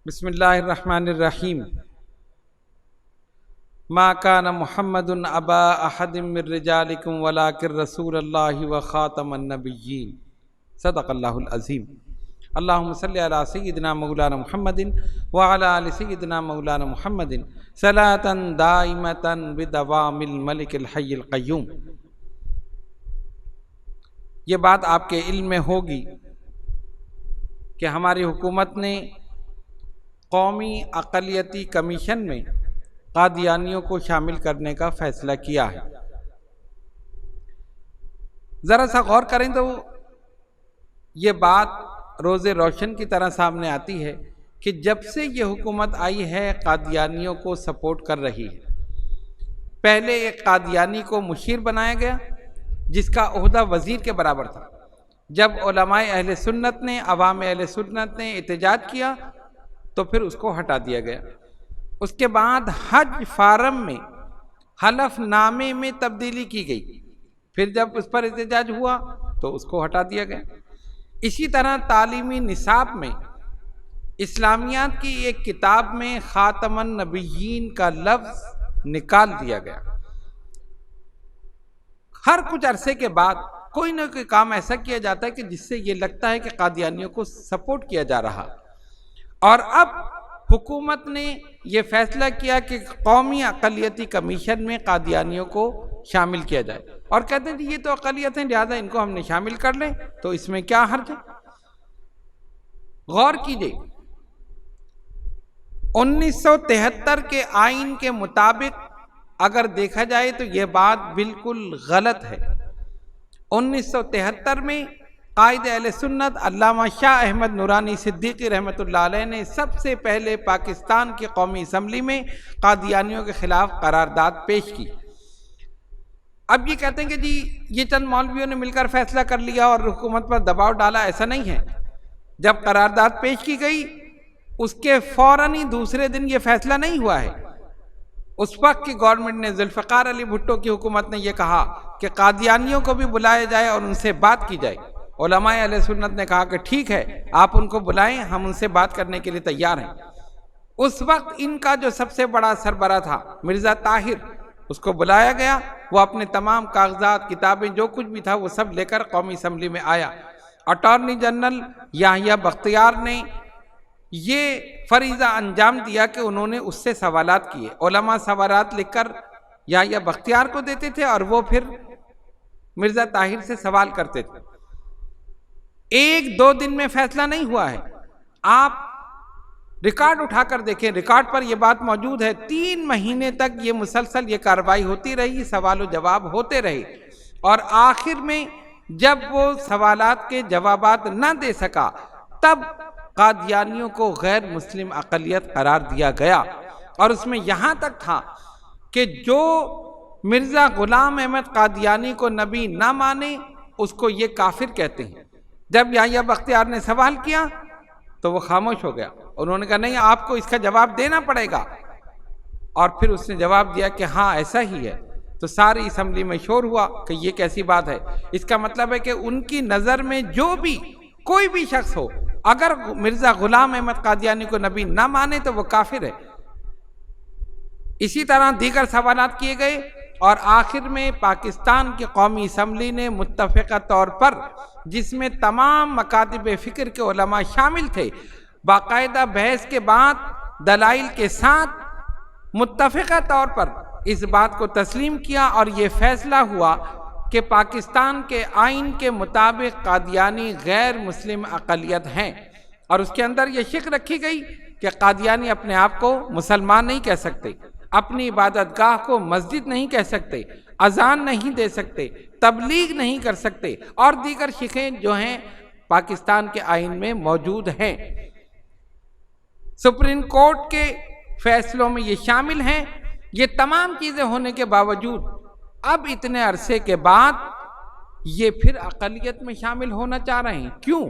بسم اللہ الرحمن الرحیم ما کان محمد ابا احد من رجالکم ولکن رسول اللہ وخاتم النبیین صدق اللہ العظیم۔ اللہم صلی علی سیدنا مولانا محمد وعلی آل سیدنا مولانا محمد صلاۃ دائمۃ بدوام الملک الحی القیوم۔ یہ بات آپ کے علم میں ہوگی کہ ہماری حکومت نے قومی اقلیتی کمیشن میں قادیانیوں کو شامل کرنے کا فیصلہ کیا ہے۔ ذرا سا غور کریں تو یہ بات روز روشن کی طرح سامنے آتی ہے کہ جب سے یہ حکومت آئی ہے قادیانیوں کو سپورٹ کر رہی ہے۔ پہلے ایک قادیانی کو مشیر بنایا گیا جس کا عہدہ وزیر کے برابر تھا۔ جب علماء اہل سنت نے، عوام اہل سنت نے احتجاج کیا تو پھر اس کو ہٹا دیا گیا۔ اس کے بعد حج فارم میں حلف نامے میں تبدیلی کی گئی، پھر جب اس پر احتجاج ہوا تو اس کو ہٹا دیا گیا۔ اسی طرح تعلیمی نصاب میں اسلامیات کی ایک کتاب میں خاتم النبیین کا لفظ نکال دیا گیا۔ ہر کچھ عرصے کے بعد کوئی نہ کوئی کام ایسا کیا جاتا ہے کہ جس سے یہ لگتا ہے کہ قادیانیوں کو سپورٹ کیا جا رہا، اور اب حکومت نے یہ فیصلہ کیا کہ قومی اقلیتی کمیشن میں قادیانیوں کو شامل کیا جائے، اور کہتے ہیں کہ یہ تو اقلیت ہیں لہذا ان کو ہم نے شامل کر لیں تو اس میں کیا حرج ہے۔ غور کیجئے، 1973 کے آئین کے مطابق اگر دیکھا جائے تو یہ بات بالکل غلط ہے۔ 1973 میں قائد اہل سنت علامہ شاہ احمد نورانی صدیقی رحمۃ اللہ علیہ نے سب سے پہلے پاکستان کی قومی اسمبلی میں قادیانیوں کے خلاف قرارداد پیش کی۔ اب یہ کہتے ہیں کہ جی یہ چند مولویوں نے مل کر فیصلہ کر لیا اور حکومت پر دباؤ ڈالا، ایسا نہیں ہے۔ جب قرارداد پیش کی گئی اس کے فوراً ہی دوسرے دن یہ فیصلہ نہیں ہوا ہے۔ اس وقت کی گورنمنٹ نے، ذوالفقار علی بھٹو کی حکومت نے یہ کہا کہ قادیانیوں کو بھی بلایا جائے اور ان سے بات کی جائے۔ علماء اہل سنت نے کہا کہ ٹھیک ہے آپ ان کو بلائیں، ہم ان سے بات کرنے کے لیے تیار ہیں۔ اس وقت ان کا جو سب سے بڑا سربراہ تھا مرزا طاہر، اس کو بلایا گیا، وہ اپنے تمام کاغذات، کتابیں، جو کچھ بھی تھا وہ سب لے کر قومی اسمبلی میں آیا۔ اٹارنی جنرل یحییٰ بختیار نے یہ فریضہ انجام دیا کہ انہوں نے اس سے سوالات کیے۔ علماء سوالات لکھ کر یحییٰ بختیار کو دیتے تھے اور وہ پھر مرزا طاہر سے سوال کرتے تھے۔ ایک دو دن میں فیصلہ نہیں ہوا ہے، آپ ریکارڈ اٹھا کر دیکھیں، ریکارڈ پر یہ بات موجود ہے۔ 3 مہینے تک یہ مسلسل یہ کارروائی ہوتی رہی، سوال و جواب ہوتے رہے، اور آخر میں جب وہ سوالات کے جوابات نہ دے سکا تب قادیانیوں کو غیر مسلم اقلیت قرار دیا گیا، اور اس میں یہاں تک تھا کہ جو مرزا غلام احمد قادیانی کو نبی نہ مانے اس کو یہ کافر کہتے ہیں۔ جب یحییٰ بختیار نے سوال کیا تو وہ خاموش ہو گیا، انہوں نے کہا نہیں آپ کو اس کا جواب دینا پڑے گا، اور پھر اس نے جواب دیا کہ ہاں ایسا ہی ہے۔ تو ساری اسمبلی میں شور ہوا کہ یہ کیسی بات ہے۔ اس کا مطلب ہے کہ ان کی نظر میں جو بھی کوئی بھی شخص ہو، اگر مرزا غلام احمد قادیانی کو نبی نہ مانے تو وہ کافر ہے۔ اسی طرح دیگر سوالات کیے گئے، اور آخر میں پاکستان کی قومی اسمبلی نے متفقہ طور پر، جس میں تمام مکاتب فکر کے علماء شامل تھے، باقاعدہ بحث کے بعد دلائل کے ساتھ متفقہ طور پر اس بات کو تسلیم کیا، اور یہ فیصلہ ہوا کہ پاکستان کے آئین کے مطابق قادیانی غیر مسلم اقلیت ہیں، اور اس کے اندر یہ شک رکھی گئی کہ قادیانی اپنے آپ کو مسلمان نہیں کہہ سکتے، اپنی عبادت گاہ کو مسجد نہیں کہہ سکتے، اذان نہیں دے سکتے، تبلیغ نہیں کر سکتے، اور دیگر شقیں جو ہیں پاکستان کے آئین میں موجود ہیں۔ سپریم کورٹ کے فیصلوں میں یہ شامل ہیں۔ یہ تمام چیزیں ہونے کے باوجود اب اتنے عرصے کے بعد یہ پھر اقلیت میں شامل ہونا چاہ رہے ہیں۔ کیوں؟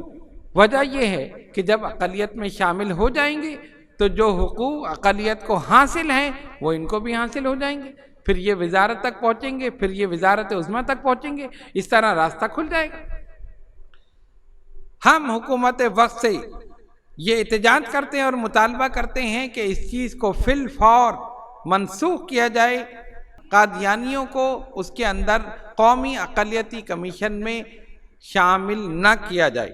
وجہ یہ ہے کہ جب اقلیت میں شامل ہو جائیں گے تو جو حقوق اقلیت کو حاصل ہیں وہ ان کو بھی حاصل ہو جائیں گے، پھر یہ وزارت تک پہنچیں گے، پھر یہ وزارت عظمیٰ تک پہنچیں گے، اس طرح راستہ کھل جائے گا۔ ہم حکومت وقت سے یہ احتجاج کرتے ہیں اور مطالبہ کرتے ہیں کہ اس چیز کو فی الفور منسوخ کیا جائے، قادیانیوں کو اس کے اندر قومی اقلیتی کمیشن میں شامل نہ کیا جائے۔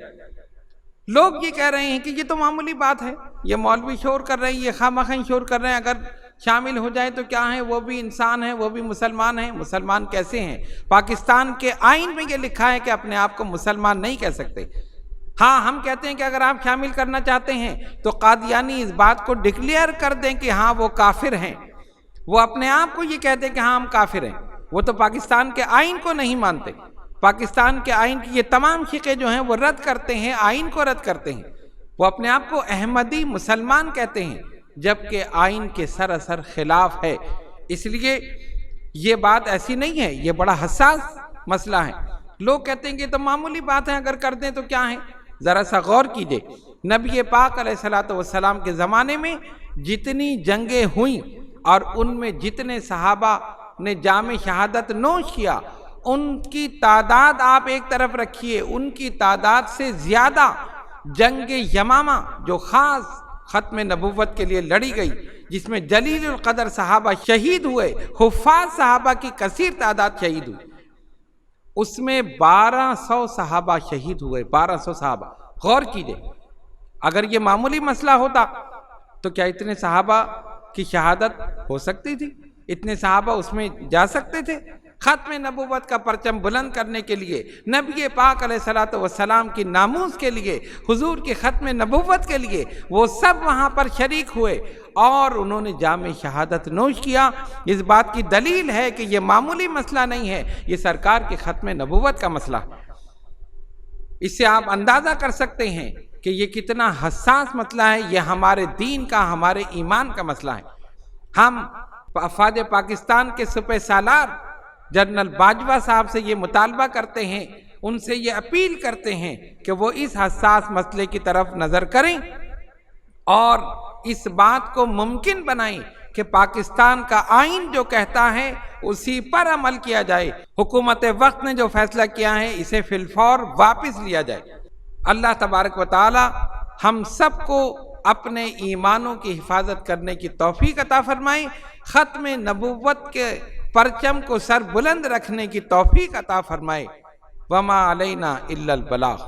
لوگ یہ کہہ رہے ہیں کہ یہ تو معمولی بات ہے، یہ مولوی شور کر رہے ہیں، یہ خواہ شور کر رہے ہیں، اگر شامل ہو جائے تو کیا ہے، وہ بھی انسان ہیں، وہ بھی مسلمان ہیں۔ مسلمان کیسے ہیں؟ پاکستان کے آئین میں یہ لکھا ہے کہ اپنے آپ کو مسلمان نہیں کہہ سکتے۔ ہاں ہم کہتے ہیں کہ اگر آپ شامل کرنا چاہتے ہیں تو قادیانی اس بات کو ڈکلیئر کر دیں کہ ہاں وہ کافر ہیں، وہ اپنے آپ کو یہ کہتے ہیں کہ ہاں ہم کافر ہیں۔ وہ تو پاکستان کے آئین کو نہیں مانتے، پاکستان کے آئین کی یہ تمام فقہ جو ہیں وہ رد کرتے ہیں، آئین کو رد کرتے ہیں۔ وہ اپنے آپ کو احمدی مسلمان کہتے ہیں، جبکہ آئین کے سراسر خلاف ہے۔ اس لیے یہ بات ایسی نہیں ہے، یہ بڑا حساس مسئلہ ہے۔ لوگ کہتے ہیں کہ تو معمولی بات ہے، اگر کر دیں تو کیا ہے؟ ذرا سا غور کیجئے، نبی پاک علیہ السلام کے زمانے میں جتنی جنگیں ہوئیں اور ان میں جتنے صحابہ نے جام شہادت نوش کیا، ان کی تعداد آپ ایک طرف رکھیے، ان کی تعداد سے زیادہ جنگ یمامہ جو خاص ختم نبوت کے لیے لڑی گئی، جس میں جلیل القدر صحابہ شہید ہوئے، حفاظ صحابہ کی کثیر تعداد شہید ہوئی، اس میں 1200 صحابہ شہید ہوئے، 1200 صحابہ۔ غور کیجئے، اگر یہ معمولی مسئلہ ہوتا تو کیا اتنے صحابہ کی شہادت ہو سکتی تھی؟ اتنے صحابہ اس میں جا سکتے تھے؟ ختم نبوت کا پرچم بلند کرنے کے لیے، نبی پاک علیہ السلام کی ناموس کے لیے، حضور کی ختم نبوت کے لیے وہ سب وہاں پر شریک ہوئے اور انہوں نے جام شہادت نوش کیا۔ اس بات کی دلیل ہے کہ یہ معمولی مسئلہ نہیں ہے، یہ سرکار کی ختم نبوت کا مسئلہ ہے۔ اس سے آپ اندازہ کر سکتے ہیں کہ یہ کتنا حساس مسئلہ ہے، یہ ہمارے دین کا، ہمارے ایمان کا مسئلہ ہے۔ ہم افواج پاکستان کے سپہ سالار جنرل باجوہ صاحب سے یہ مطالبہ کرتے ہیں، ان سے یہ اپیل کرتے ہیں کہ وہ اس حساس مسئلے کی طرف نظر کریں اور اس بات کو ممکن بنائیں کہ پاکستان کا آئین جو کہتا ہے اسی پر عمل کیا جائے۔ حکومت وقت نے جو فیصلہ کیا ہے اسے فی الفور واپس لیا جائے۔ اللہ تبارک و تعالی ہم سب کو اپنے ایمانوں کی حفاظت کرنے کی توفیق عطا فرمائے، ختم نبوت کے پرچم کو سر بلند رکھنے کی توفیق عطا فرمائے۔ وما علینا الا البلاغ۔